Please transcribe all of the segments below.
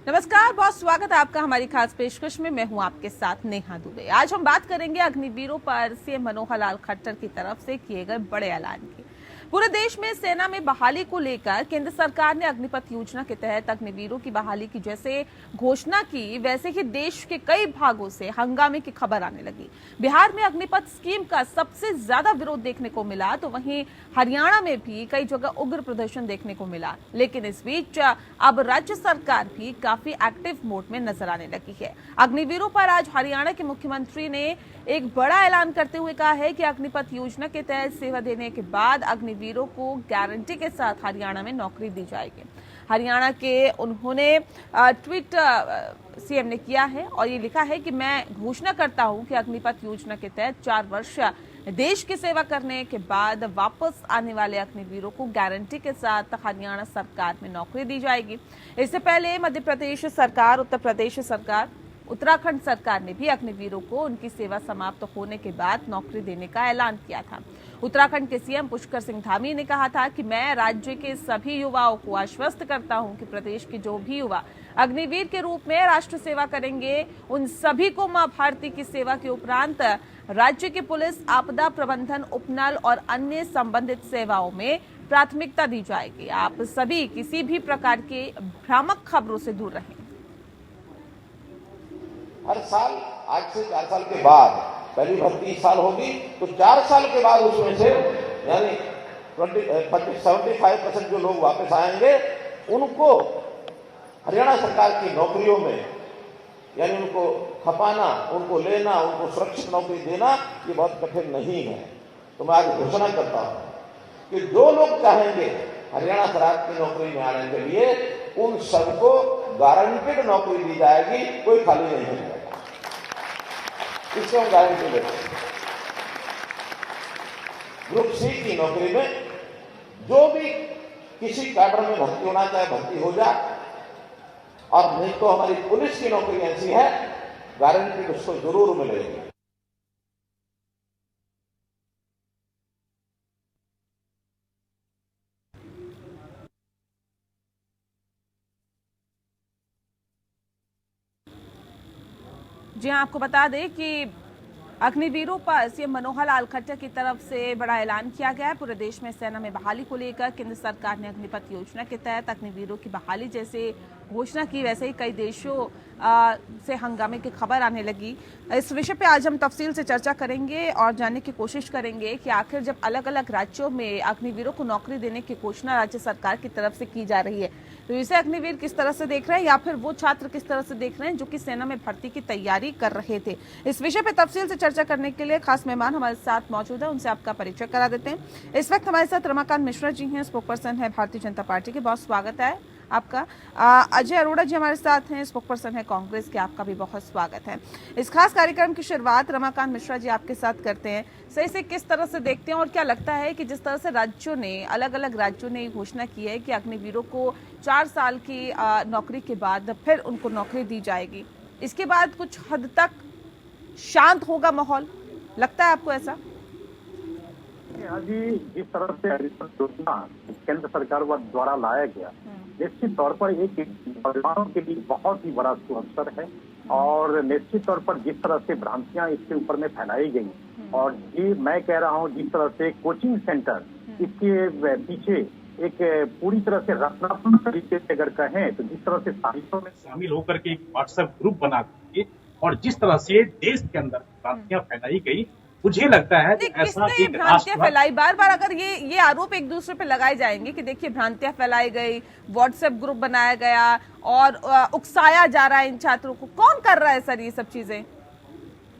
नमस्कार, बहुत स्वागत है आपका हमारी खास पेशकश में। मैं हूं आपके साथ नेहा दुबे। आज हम बात करेंगे अग्निवीरों पर सीएम मनोहर लाल खट्टर की तरफ से किए गए बड़े ऐलान की। पूरे देश में सेना में बहाली को लेकर केंद्र सरकार ने अग्निपथ योजना के तहत अग्निवीरों की बहाली की जैसे घोषणा की, वैसे ही देश के कई भागों से हंगामे की खबर आने लगी। बिहार में अग्निपथ स्कीम का सबसे ज्यादा विरोध देखने को मिला, तो वहीं हरियाणा में भी कई जगह उग्र प्रदर्शन देखने को मिला। लेकिन इस बीच अब राज्य सरकार भी काफी एक्टिव मोड में नजर आने लगी है। अग्निवीरों पर आज हरियाणा के मुख्यमंत्री ने एक बड़ा ऐलान करते हुए कहा है कि अग्निपथ योजना के तहत सेवा देने के बाद अग्निवीरों को गारंटी के साथ हरियाणा में नौकरी दी जाएगी। हरियाणा के उन्होंने ट्वीट सीएम ने किया है और ये लिखा है कि मैं घोषणा करता हूं कि अग्निपथ योजना के तहत 4 वर्ष देश की सेवा करने के बाद वापस आने वाले अग्निवीरों को गारंटी के साथ हरियाणा सरकार में नौकरी दी जाएगी। इससे पहले मध्य प्रदेश सरकार, उत्तर प्रदेश सरकार, उत्तराखंड सरकार ने भी अग्निवीरों को उनकी सेवा समाप्त होने के बाद नौकरी देने का ऐलान किया था। उत्तराखंड के सीएम पुष्कर सिंह धामी ने कहा था कि मैं राज्य के सभी युवाओं को आश्वस्त करता हूं कि प्रदेश के जो भी युवा अग्निवीर के रूप में राष्ट्र सेवा करेंगे, उन सभी को मां भारती की सेवा के उपरांत राज्य की पुलिस, आपदा प्रबंधन, उपनल और अन्य संबंधित सेवाओं में प्राथमिकता दी जाएगी। आप सभी किसी भी प्रकार की भ्रामक खबरों से दूर रहें। हर साल आज से 4 साल के बाद पहली भर्ती इस साल होगी, तो 4 साल के बाद उसमें से यानी 75% जो लोग वापस आएंगे उनको हरियाणा सरकार की नौकरियों में, यानी उनको खपाना, उनको लेना, उनको सुरक्षित नौकरी देना ये बहुत कठिन नहीं है। तो मैं आज घोषणा करता हूं कि जो लोग चाहेंगे हरियाणा सरकार की नौकरी में आने के लिए, उन सबको गारंटेड नौकरी दी जाएगी, कोई खाली नहीं है। इससे हम गारंटी देते हैं। ग्रुप सी की नौकरी में जो भी किसी कैडर में भर्ती होना चाहे भर्ती हो जाए, और नहीं तो हमारी पुलिस की नौकरी ऐसी है गारंटी उसको जरूर मिलेगी। जी हाँ, आपको बता दें कि अग्निवीरों पर सीएम मनोहर लाल खट्टर की तरफ से बड़ा ऐलान किया गया है। पूरे देश में सेना में बहाली को लेकर केंद्र सरकार ने अग्निपथ योजना के तहत अग्निवीरों की बहाली जैसे घोषणा की, वैसे ही कई देशों से हंगामे की खबर आने लगी। इस विषय पे आज हम तफसील से चर्चा करेंगे और जानने की कोशिश करेंगे कि आखिर जब अलग अलग राज्यों में अग्निवीरों को नौकरी देने की घोषणा राज्य सरकार की तरफ से की जा रही है, तो इसे अग्निवीर किस तरह से देख रहे हैं या फिर वो छात्र किस तरह से देख रहे हैं जो कि सेना में भर्ती की तैयारी कर रहे थे। इस विषय पे तफसील से चर्चा करने के लिए खास मेहमान हमारे साथ मौजूद है, उनसे आपका परिचय करा देते हैं। इस वक्त हमारे साथ रमाकांत मिश्रा जी हैं, स्पोकपर्सन है भारतीय जनता पार्टी के, बहुत स्वागत है आपका। अजय अरोड़ा जी हमारे साथ हैं, स्पोकपर्सन है कांग्रेस के, आपका भी बहुत स्वागत है। इस खास कार्यक्रम की शुरुआत रमाकांत मिश्रा जी आपके साथ करते हैं। सही से किस तरह से देखते हैं और क्या लगता है कि जिस तरह से राज्यों ने, अलग अलग राज्यों ने घोषणा की है कि अग्निवीरों को 4 साल की नौकरी के बाद फिर उनको नौकरी दी जाएगी, इसके बाद कुछ हद तक शांत होगा माहौल, लगता है आपको ऐसा? अभी जिस तरह से योजना केंद्र सरकार द्वारा लाया गया, निश्चित तौर पर एक नौजवानों के लिए बहुत ही बड़ा अवसर है। और निश्चित तौर पर जिस तरह से भ्रांतियां इसके ऊपर में फैलाई गई, और ये मैं कह रहा हूं जिस तरह से कोचिंग सेंटर इसके पीछे एक पूरी तरह से रचनात्मक तरीके से अगर कहें तो जिस तरह से साहित्यों में शामिल होकर के एक व्हाट्सएप ग्रुप बना के और जिस तरह से देश के अंदर भ्रांतियां फैलाई गई, मुझे लगता है कि ऐसा एक भ्रांतियां फैलाई, बार बार अगर ये आरोप एक दूसरे पे लगाए जाएंगे कि देखिए भ्रांतियां फैलाई गई, व्हाट्सएप ग्रुप बनाया गया और उकसाया जा रहा है इन छात्रों को, कौन कर रहा है सर ये सब चीजें?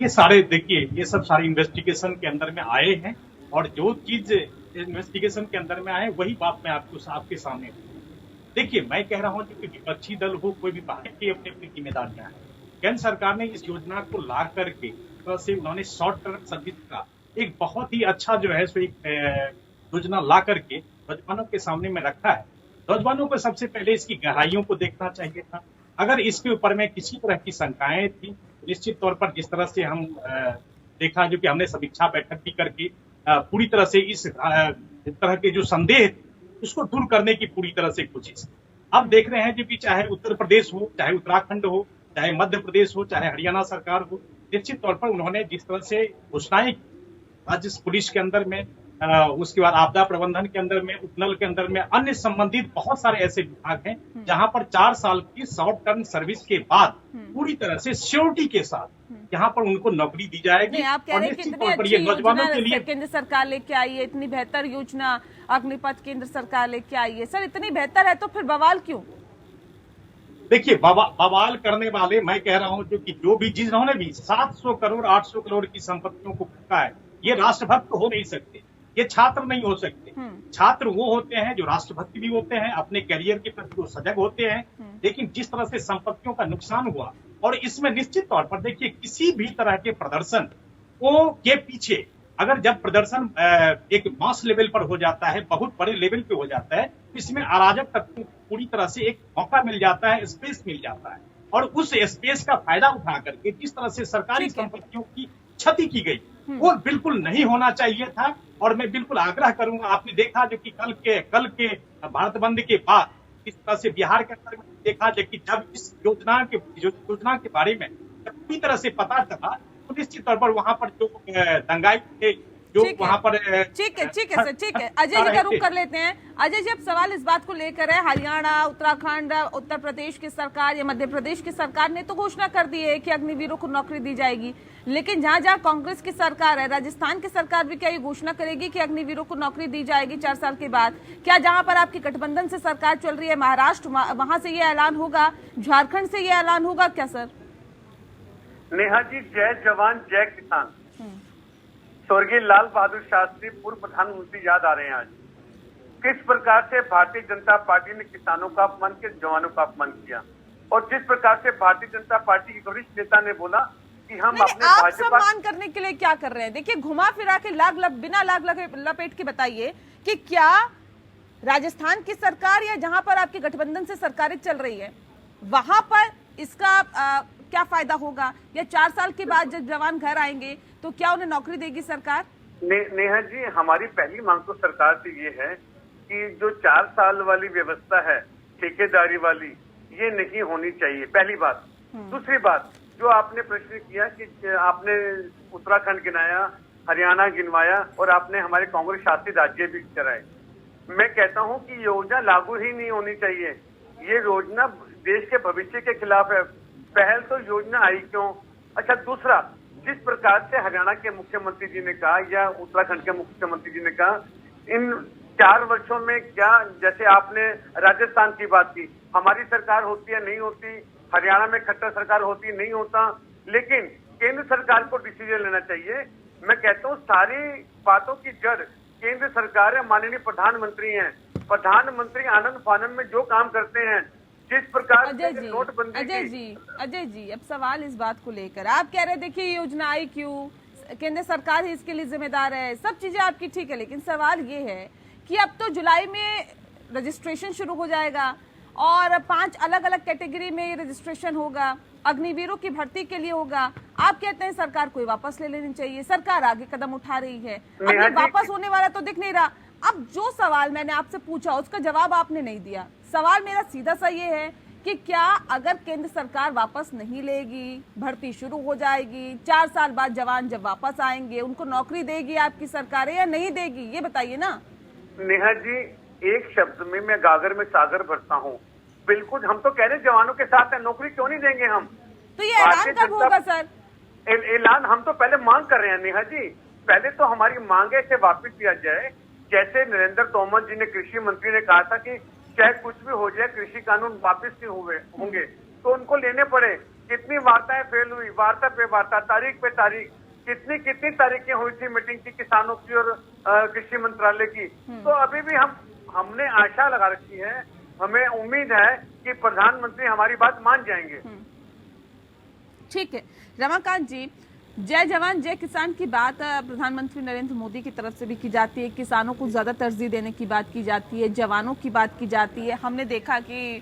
ये सारे देखिए, ये सब सारे इन्वेस्टिगेशन के अंदर में आए हैं, और जो चीज इन्वेस्टिगेशन के अंदर में आए वही बात मैं आपके सामने देखिए। मैं कह रहा हूँ कि विपक्षी दल हो, कोई भी पार्टी की अपनी अपनी जिम्मेदारियां हैं। केंद्र सरकार ने इस योजना को ला करके से उन्होंने शॉर्ट टर्म सर्विस का एक बहुत ही अच्छा जो है सो एक योजना ला करके नौजवानों के सामने में रखा है। नौजवानों को सबसे पहले इसकी गहराइयों को देखना चाहिए था। अगर इसके ऊपर में किसी तरह की शंकाएं थी, निश्चित तौर पर जिस तरह से हम देखा, जो कि हमने समीक्षा बैठक भी करके पूरी तरह से इस तरह के जो संदेह थे उसको दूर करने की पूरी तरह से कोशिश। अब देख रहे हैं जी कि चाहे उत्तर प्रदेश हो, चाहे उत्तराखंड हो, चाहे मध्य प्रदेश हो, चाहे हरियाणा सरकार हो, निश्चित तौर पर उन्होंने जिस तरह से घोषणाएं राज्य पुलिस के अंदर में, उसके बाद आपदा प्रबंधन के अंदर में, उपनल के अंदर में, अन्य संबंधित बहुत सारे ऐसे विभाग हैं जहां पर 4 साल की शॉर्ट टर्म सर्विस के बाद पूरी तरह से श्योरिटी के साथ यहाँ पर उनको नौकरी दी जाएगी। नहीं, आप कह और रहे हैं कि निश्चित इतनी तौर पर अच्छी ये नौजवानों के योजना लिए केंद्र सरकार लेके आई है, इतनी बेहतर योजना अग्निपथ केंद्र सरकार लेके आई है। सर इतनी बेहतर है तो फिर बवाल क्यों? देखिए, बवाल करने वाले मैं कह रहा हूं जो भी जिन्होंने भी 700 करोड़ 800 करोड़ की संपत्तियों को फूका है, ये राष्ट्रभक्त हो नहीं सकते, ये छात्र नहीं हो सकते। छात्र वो होते हैं जो राष्ट्रभक्त भी होते हैं, अपने करियर के प्रति वो सजग होते हैं। लेकिन जिस तरह से संपत्तियों का नुकसान हुआ, और इसमें निश्चित तौर पर देखिए किसी भी तरह के प्रदर्शन के पीछे अगर जब प्रदर्शन एक मास लेवल पर हो जाता है, बहुत बड़े लेवल पे हो जाता है, इसमें अराजक तत्वों को पूरी तरह से एक मौका मिल जाता है, स्पेस मिल जाता है, और उस स्पेस का फायदा उठा करके जिस तरह से सरकारी संपत्तियों की क्षति की गई, वो बिल्कुल नहीं होना चाहिए था। और मैं बिल्कुल आग्रह करूंगा, आपने देखा जो कि कल के भारत बंद के बाद इस तरह से बिहार के अंदर देखा कि जब इस योजना के बारे में जब पूरी तरह से पता चला, तो निश्चित तौर पर वहां पर जो दंगाई थे, जो वहां पर ठीक है सर, ठीक है। अजय जी का रुख कर लेते हैं। अजय जी, अब सवाल इस बात को लेकर है, हरियाणा, उत्तराखंड, उत्तर प्रदेश की सरकार या मध्य प्रदेश की सरकार ने तो घोषणा कर दी है कि अग्निवीरों को नौकरी दी जाएगी, लेकिन जहां जहां कांग्रेस की सरकार है, राजस्थान की सरकार भी क्या ये घोषणा करेगी कि अग्निवीरों को नौकरी दी जाएगी 4 साल के बाद? क्या जहां पर आपकी गठबंधन से सरकार चल रही है, महाराष्ट्र, वहां से ये ऐलान होगा, झारखंड से ये ऐलान होगा क्या सर? नेहा जी, जय जवान जय किसान। स्वर्गीय लाल बहादुर शास्त्री पूर्व प्रधानमंत्री याद आ रहे हैं आज। किस प्रकार से भारतीय जनता पार्टी ने किसानों का अपमान किया, जवानों का अपमान किया, और जिस प्रकार से भारतीय जनता पार्टी के वरिष्ठ नेता ने बोला कि हम अपने आप भाजपा सम्मान करने के लिए क्या कर रहे हैं? देखिए, घुमा फिरा के बिना लाग लपेट के बताइए कि क्या राजस्थान की सरकार या जहां पर आपकी गठबंधन से सरकारें चल रही है, वहां पर इसका क्या फायदा होगा, या 4 साल के बाद जब जवान घर आएंगे तो क्या उन्हें नौकरी देगी सरकार? नेहा जी, हमारी पहली मांग तो सरकार से ये है कि जो 4 साल वाली व्यवस्था है ठेकेदारी वाली, ये नहीं होनी चाहिए, पहली बात। दूसरी बात, जो आपने प्रश्न किया कि आपने उत्तराखंड गिनाया, हरियाणा गिनवाया, और आपने हमारे कांग्रेस शासित राज्य भी कराए। मैं कहता हूं कि योजना लागू ही नहीं होनी चाहिए। ये योजना देश के भविष्य के खिलाफ है। पहल तो योजना आई क्यों? अच्छा, दूसरा, जिस प्रकार से हरियाणा के मुख्यमंत्री जी ने कहा या उत्तराखंड के मुख्यमंत्री जी ने कहा, इन 4 वर्षों में क्या, जैसे आपने राजस्थान की बात की, हमारी सरकार होती है नहीं होती, हरियाणा में खट्टर सरकार होती नहीं होता, लेकिन केंद्र सरकार को डिसीजन लेना चाहिए। मैं कहता हूँ सारी बातों की जड़ केंद्र सरकार है, माननीय प्रधानमंत्री हैं। प्रधानमंत्री आनंद फानन में जो काम करते हैं, जिस प्रकार से नोटबंदी अजय जी, अब सवाल इस बात को लेकर आप कह रहे हैं, देखिए योजना आई क्यों, केंद्र सरकार ही इसके लिए जिम्मेदार है, सब चीजें आपकी ठीक है, लेकिन सवाल ये है कि अब तो जुलाई में रजिस्ट्रेशन शुरू हो जाएगा और 5 अलग अलग कैटेगरी में ये रजिस्ट्रेशन होगा, अग्निवीरों की भर्ती के लिए होगा। आप कहते हैं सरकार को वापस ले लेनी चाहिए, सरकार आगे कदम उठा रही है, अब ये वापस होने वाला तो दिख नहीं रहा। अब जो सवाल मैंने आपसे पूछा उसका जवाब आपने नहीं दिया। सवाल मेरा सीधा सा ये है कि क्या अगर केंद्र सरकार वापस नहीं लेगी, भर्ती शुरू हो जाएगी, 4 साल बाद जवान जब वापस आएंगे उनको नौकरी देगी आपकी सरकार या नहीं देगी, ये बताइए ना। नेहा जी, एक शब्द में मैं गागर में सागर भरता हूँ। बिल्कुल, हम तो कह रहे हैं जवानों के साथ है, नौकरी क्यों नहीं देंगे हम? तो ये ऐलान कब होगा सर? ऐलान हम तो पहले मांग कर रहे हैं नेहा जी, पहले तो हमारी मांगे से वापिस लिया जाए। जैसे नरेंद्र तोमर जी ने, कृषि मंत्री ने कहा था कि चाहे कुछ भी हो जाए कृषि कानून वापिस नहीं होंगे, तो उनको लेने पड़े। कितनी वार्ताएं फेल हुई, वार्ता पे वार्ता, तारीख पे तारीख, कितनी तारीखें हुई थी मीटिंग की किसानों की और कृषि मंत्रालय की। तो अभी भी हमने आशा लगा रखी है, हमें उम्मीद है कि प्रधानमंत्री हमारी बात मान जाएंगे। ठीक है रमाकांत जी, जय जवान जय किसान की बात प्रधानमंत्री नरेंद्र मोदी की तरफ से भी की जाती है, किसानों को ज्यादा तरजीह देने की बात की जाती है, जवानों की बात की जाती है। हमने देखा कि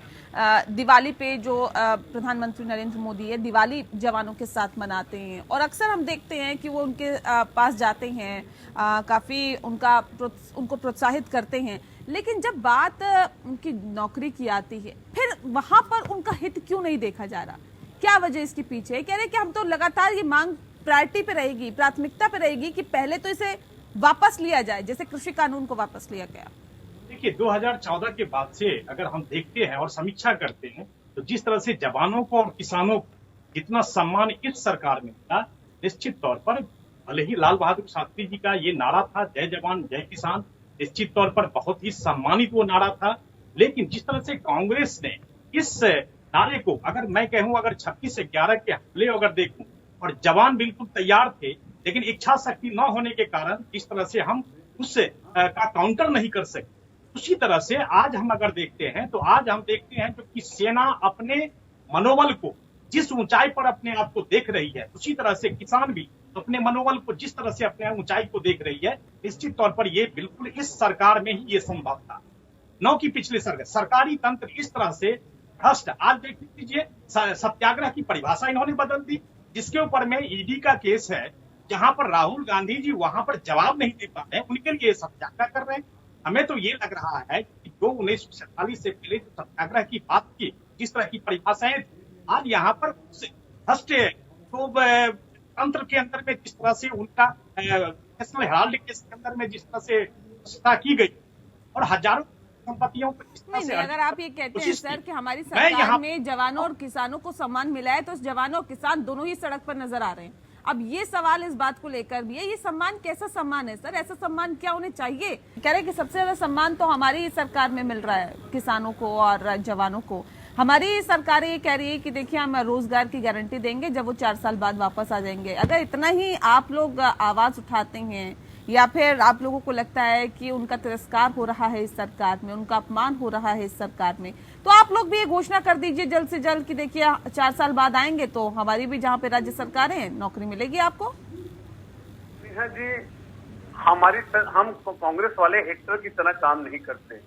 दिवाली पे जो प्रधानमंत्री नरेंद्र मोदी है दिवाली जवानों के साथ मनाते हैं और अक्सर हम देखते हैं कि वो उनके पास जाते हैं, काफी उनको प्रोत्साहित करते हैं। लेकिन जब बात उनकी नौकरी की आती है फिर वहां पर उनका हित क्यों नहीं देखा जा रहा? क्या वजह इसके पीछे है? कह रहे कि हम तो लगातार ये मांग प्रायोरिटी पे रहेगी, प्राथमिकता पे रहेगी कि पहले तो इसे वापस लिया जाए, जैसे कृषि कानून को वापस लिया गया। देखिए 2014 के बाद से अगर हम देखते हैं और समीक्षा करते हैं तो जिस तरह से जवानों को और किसानों को जितना सम्मान इस सरकार में मिला, निश्चित तौर पर भले ही लाल बहादुर शास्त्री जी का ये नारा था जय जवान जय किसान, निश्चित तौर पर बहुत ही सम्मानित वो नारा था। लेकिन जिस तरह से कांग्रेस ने इस नारे को, अगर मैं कहूं अगर 26 से 11 के हमले अगर देखूं और जवान बिल्कुल तैयार थे, लेकिन इच्छा शक्ति न होने के कारण जिस तरह से हम उस का काउंटर नहीं कर सकते, उसी तरह से आज हम अगर देखते हैं तो आज हम देखते हैं कि सेना अपने मनोबल को जिस ऊंचाई पर अपने आप को देख रही है, उसी तरह से किसान भी अपने मनोबल को जिस तरह से अपने ऊंचाई को देख रही है, निश्चित तौर पर ये बिल्कुल इस सरकार में ही ये संभव था, न कि पिछले सरकार। सरकारी तंत्र इस तरह से भ्रष्ट, आज देख लीजिए सत्याग्रह की परिभाषा इन्होंने बदल दी, जिसके ऊपर में ईडी का केस है, जहां पर राहुल गांधी जी वहां पर जवाब नहीं दे पा रहे, उनके लिए सत्याग्रह कर रहे हैं। हमें तो ये लग रहा है कि जो 1947 से पहले जो सत्याग्रह की बात की, जिस तरह की परिभाषाएं आज यहाँ पर भ्रष्ट तो तंत्र के अंदर में जिस तरह से उनका नेशनल हेराल्ड केस के अंदर में जिस तरह से व्यवस्था की गई और हजारों संपत्तियों पर जिस तरह से, अगर आप ये कहते हैं सर कि हमारी सरकार में जवानों और किसानों को सम्मान मिला है, तो जवानों और किसान दोनों ही सड़क पर नजर आ रहे हैं। अब ये सवाल इस बात को लेकर भी है, ये सम्मान कैसा सम्मान है सर? ऐसा सम्मान क्या उन्हें चाहिए? कह रहे कि सबसे ज्यादा सम्मान तो हमारी सरकार में मिल रहा है किसानों को और जवानों को। हमारी सरकार ये कह रही है कि देखिए हम रोजगार की गारंटी देंगे जब वो 4 साल बाद वापस आ जाएंगे। अगर इतना ही आप लोग आवाज उठाते हैं या फिर आप लोगों को लगता है कि उनका तिरस्कार हो रहा है इस सरकार में, उनका अपमान हो रहा है इस सरकार में, तो आप लोग भी ये घोषणा कर दीजिए जल्द से जल्द कि देखिए 4 साल बाद आएंगे तो हमारी भी जहाँ पे राज्य सरकारें हैं नौकरी मिलेगी आपको। नेहा जी, हम कांग्रेस वाले हेक्टर की तरह काम नहीं करते,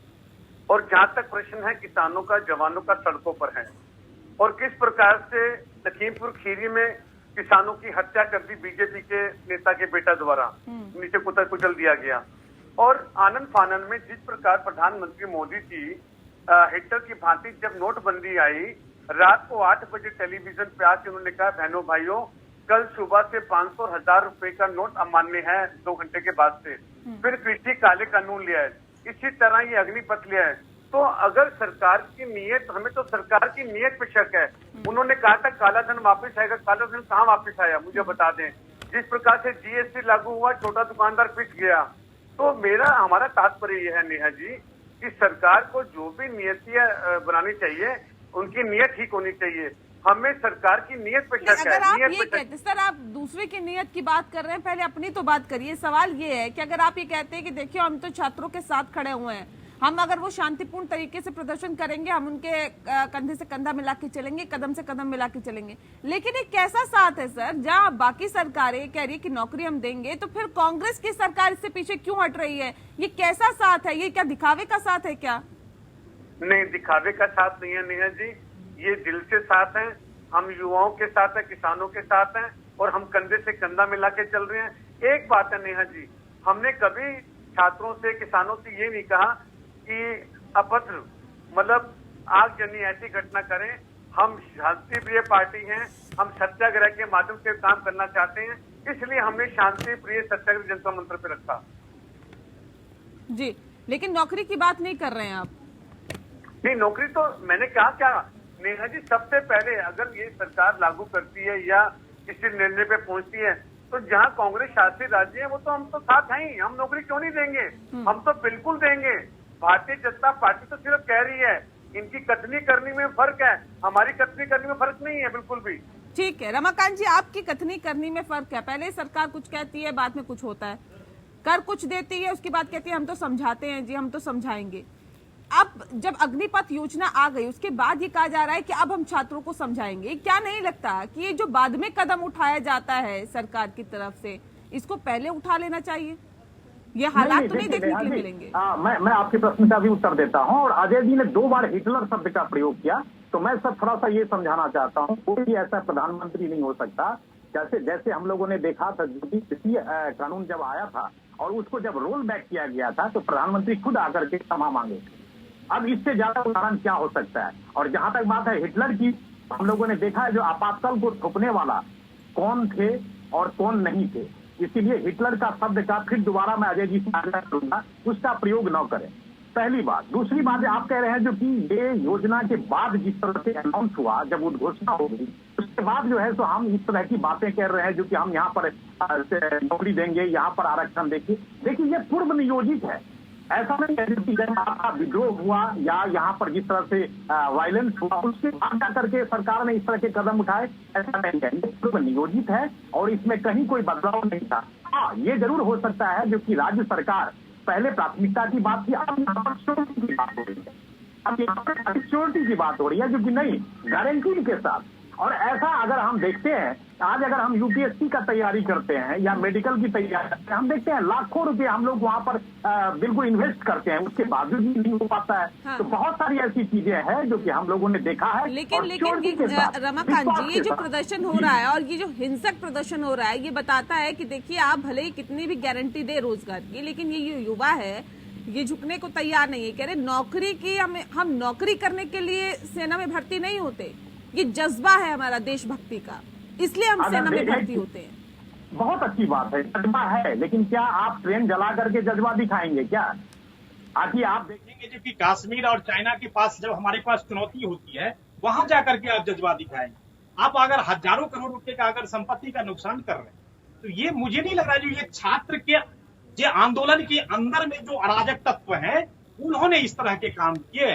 और जहां तक प्रश्न है किसानों का, जवानों का सड़कों पर है, और किस प्रकार से लखीमपुर खीरी में किसानों की हत्या कर दी बीजेपी के नेता के बेटा द्वारा, नीचे कुचल दिया गया, और आनंद फानन में जिस प्रकार प्रधानमंत्री मोदी जी हिटलर की भांति जब नोटबंदी आई, रात को 8 बजे टेलीविजन पे आके उन्होंने कहा बहनों भाइयों कल सुबह से 500 और 1000 रुपए का नोट अमान्य है 2 घंटे के बाद से। फिर कृषि काले कानून लिया है, इसी तरह ये अग्निपथ लिया है। तो अगर सरकार की नीयत, हमें तो सरकार की नीयत पे शक है। उन्होंने कहा था काला धन वापस आएगा, काला धन कहाँ वापस आया मुझे बता दें। जिस प्रकार से जीएसटी लागू हुआ छोटा दुकानदार पिस गया। तो हमारा तात्पर्य यह है नेहा जी कि सरकार को जो भी नीयतियां बनानी चाहिए उनकी नीयत ठीक होनी चाहिए। हमें सरकार की नीयत पे शक है। अगर आप ये कहते सर, आप दूसरे की नीयत की बात कर रहे हैं, पहले अपनी तो बात करिए। सवाल ये है कि अगर आप ये कहते हैं कि देखिए हम तो छात्रों के साथ खड़े हुए हैं, हम अगर वो शांतिपूर्ण तरीके से प्रदर्शन करेंगे, हम उनके कंधे से कंधा मिला के चलेंगे, कदम से कदम मिला के चलेंगे। लेकिन एक कैसा साथ है सर, जहां बाकी सरकारें कह रही है कि नौकरी हम देंगे, तो फिर कांग्रेस की सरकार इससे पीछे क्यों हट रही है? ये कैसा साथ है? ये क्या दिखावे का साथ है क्या? नहीं, दिखावे का साथ नहीं है नेहा जी, ये दिल से साथ है। हम युवाओं के साथ है, किसानों के साथ हैं, और हम कंधे से कंधा मिला के चल रहे हैं। एक बात है नेहा जी, हमने कभी छात्रों से, किसानों से ये नहीं कहा कि अभद्र मतलब आगजनी ऐसी घटना करें। हम शांति प्रिय पार्टी हैं, हम सत्याग्रह के माध्यम से काम करना चाहते हैं, इसलिए हमने शांति प्रिय सत्याग्रह जनता मंत्र पे रखा जी। लेकिन नौकरी की बात नहीं कर रहे हैं आप? नहीं, नौकरी तो मैंने कहा क्या नेहा जी, सबसे पहले अगर ये सरकार लागू करती है या किसी निर्णय पे पहुंचती है तो जहां कांग्रेस शासित राज्य है वो तो हम तो साथ हैं ही। हम नौकरी क्यों नहीं देंगे? हम तो बिल्कुल देंगे। भारतीय जनता पार्टी तो सिर्फ कह रही है, इनकी कथनी करनी में फर्क है, हमारी कथनी करनी में फर्क नहीं है बिल्कुल भी। ठीक है रमाकांत जी, आपकी कथनी करनी में फर्क है। पहले सरकार कुछ कहती है, बाद में कुछ होता है, कर कुछ देती है, उसके बाद कहती है हम तो समझाते हैं जी, हम तो समझाएंगे। अब जब अग्निपथ योजना आ गई उसके बाद ये कहा जा रहा है कि अब हम छात्रों को समझाएंगे, क्या नहीं लगता कि ये जो बाद में कदम उठाया जाता है सरकार की तरफ से, इसको पहले उठा लेना चाहिए? ये हालात तो नहीं देखने के लिए मिलेंगे। मैं आपके प्रश्न का भी उत्तर देता हूं। और अजय जी ने 2 बार हिटलर शब्द का प्रयोग किया, तो मैं सब थोड़ा सा ये समझाना चाहता हूं, कोई ऐसा प्रधानमंत्री नहीं हो सकता जैसे हम लोगों ने देखा था द्वितीय कानून जब आया था और उसको जब रोल बैक किया गया था तो प्रधानमंत्री खुद आकर के क्षमा मांगे। अब इससे ज्यादा उदाहरण क्या हो सकता है? और जहां तक बात है हिटलर की, हम लोगों ने देखा है जो आपातकाल को थोपने वाला कौन थे और कौन नहीं थे। इसीलिए हिटलर का शब्द का फिर दोबारा मैं अजय जी से आग्रह करूंगा उसका प्रयोग न करें, पहली बात। दूसरी बात, आप कह रहे हैं जो कि ये योजना के बाद जिस तरह से अनाउंस हुआ, जब उद्घोषणा हो गई उसके बाद जो है तो हम इस तरह की बातें कह रहे हैं जो कि हम यहाँ पर नौकरी देंगे, यहाँ पर आरक्षण देंगे। देखिए ये पूर्व नियोजित है, ऐसा नहीं है कि आपका विद्रोह हुआ या यहाँ पर जिस तरह से वायलेंस हुआ उसके बाद जाकर के सरकार ने इस तरह के कदम उठाए, ऐसा नहीं है। ये पूर्व नियोजित है और इसमें कहीं कोई बदलाव नहीं था। हाँ, ये जरूर हो सकता है जो कि राज्य सरकार पहले प्राथमिकता की बात थी, अब यहाँ पर सिक्योरिटी की बात हो रही है, अब यहाँ पर सिक्योरिटी की बात हो रही है जो कि नहीं गारंटी के साथ। और ऐसा अगर हम देखते हैं, आज अगर हम यूपीएससी का तैयारी करते हैं या मेडिकल की तैयारी करते हैं, हम देखते हैं लाखों रुपए हम लोग वहाँ पर बिल्कुल इन्वेस्ट करते हैं, उसके बावजूद भी नहीं हो पाता है। हाँ। तो बहुत सारी ऐसी चीजें हैं जो कि हम लोगों ने देखा है। लेकिन रमाकांत जी, ये जो प्रदर्शन हो रहा है और ये जो हिंसक प्रदर्शन हो रहा है, ये बताता है कि देखिए आप भले ही कितनी भी गारंटी दे रोजगार की, लेकिन ये युवा है ये झुकने को तैयार नहीं है। कह रहे नौकरी की हम नौकरी करने के लिए सेना में भर्ती नहीं होते, ये जज्बा है हमारा देशभक्ति का, इसलिए हम सेना में भर्ती होते हैं। बहुत अच्छी बात है, जज्बा है, लेकिन क्या आप ट्रेन जला करके जज्बा दिखाएंगे क्या? आखिर आप देखेंगे जो कि कश्मीर और चाइना के पास जब हमारे पास चुनौती होती है वहां जाकर के आप जज्बा दिखाएंगे। आप अगर हजारों करोड़ रुपए का अगर संपत्ति का नुकसान कर रहे हैं तो ये मुझे नहीं लग रहा है जो ये छात्र के जो आंदोलन के अंदर में जो अराजक तत्व है उन्होंने इस तरह के काम किए।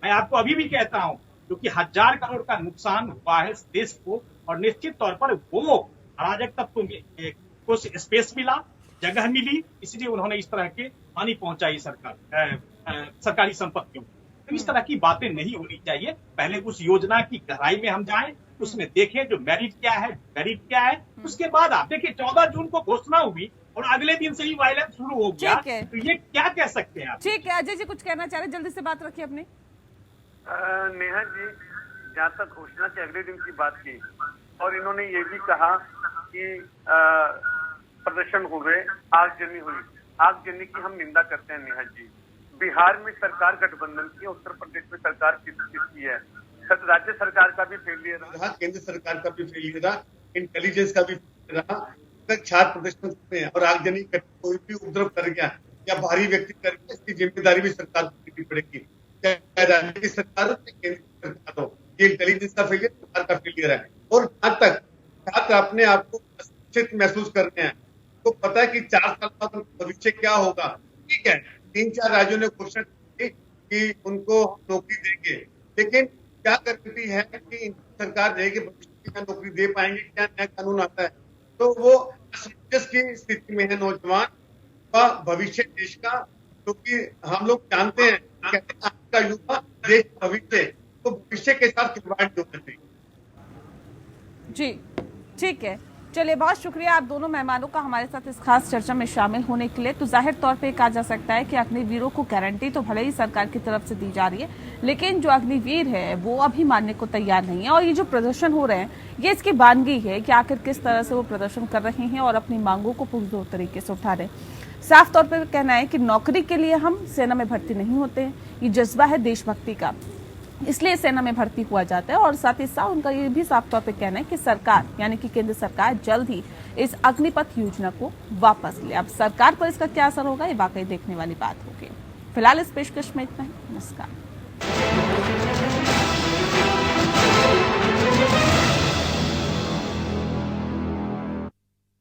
मैं आपको अभी भी कहता हूं क्योंकि 1000 करोड़ का नुकसान हुआ है देश को और निश्चित तौर पर वो अराजक तत्व को स्पेस मिला, जगह मिली, इसलिए उन्होंने इस तरह के हानि पहुंचाई सरकारी संपत्तियों। तो इस तरह की बातें नहीं होनी चाहिए। पहले उस योजना की गहराई में हम जाएं, उसमें देखें जो मेरिट क्या है, मेरिट क्या है, उसके बाद आप देखिए 14 जून को घोषणा हुई और अगले दिन से ही वायलेंस शुरू हो गया। तो ये क्या कह सकते हैं आप? ठीक है, अजय जी कुछ कहना चाह रहे हैं, जल्दी से बात रखिए अपने। नेहा जी, जहाँ तक घोषणा के अगले दिन की बात की और इन्होंने ये भी कहा कि प्रदर्शन हुए, आगजनी हुई। आगजनी की हम निंदा करते हैं नेहा जी। बिहार में सरकार गठबंधन की, उत्तर प्रदेश में सरकार किसकी है? राज्य सरकार का भी फेलियर रहा, केंद्र सरकार का भी फेलियर रहा, इंटेलिजेंस का भी फेलियर रहा। छात्र प्रदर्शन करते हैं और आगजनी कोई भी उपद्रव कर गया या भारी व्यक्ति कर गया, इसकी जिम्मेदारी भी सरकार को लेनी पड़ेगी, चाहे राज्य की सरकार हो चाहे केंद्र की सरकार हो। ये इंटेलिजेंस का फेलियर, सरकार का फेलियर है। और जहां तक छात्र अपने आप को सुरक्षित महसूस कर रहे हैं तो पता है कि 4 साल बाद भविष्य क्या होगा। ठीक है, 3-4 राज्यों ने घोषणा की कि उनको नौकरी देंगे, लेकिन क्या गारंटी है कि सरकार रहेगी भविष्य में नौकरी दे पाएंगे? क्या नया कानून आता है तो वो असमंजस की स्थिति में है नौजवान का भविष्य देश का, क्योंकि हम लोग जानते हैं कहते हैं आपका युवा देश भविष्य, तो भविष्य के साथ खिलवाड़ नहीं होना चाहिए। जी ठीक है, चलिए बहुत शुक्रिया आप दोनों मेहमानों का हमारे साथ इस खास चर्चा में शामिल होने के लिए। तो जाहिर तौर पे कहा जा सकता है कि अग्निवीरों को गारंटी तो भले ही सरकार की तरफ से दी जा रही है, लेकिन जो अग्निवीर है वो अभी मानने को तैयार नहीं है। और ये जो प्रदर्शन हो रहे हैं ये इसकी बानगी है कि आखिर किस तरह से वो प्रदर्शन कर रहे हैं और अपनी मांगों को पुरजोर तरीके से उठा रहे हैं। साफ तौर पर कहना है कि नौकरी के लिए हम सेना में भर्ती नहीं होते हैं, ये जज्बा है देशभक्ति का, इसलिए सेना में भर्ती हुआ जाता है। और साथ ही साथ उनका ये भी साफ तौर पे कहना है कि सरकार यानी कि केंद्र सरकार जल्द ही इस अग्निपथ योजना को वापस ले। अब सरकार पर इसका क्या असर होगा ये वाकई देखने वाली बात होगी। फिलहाल इस पेशकश में इतना ही। नमस्कार।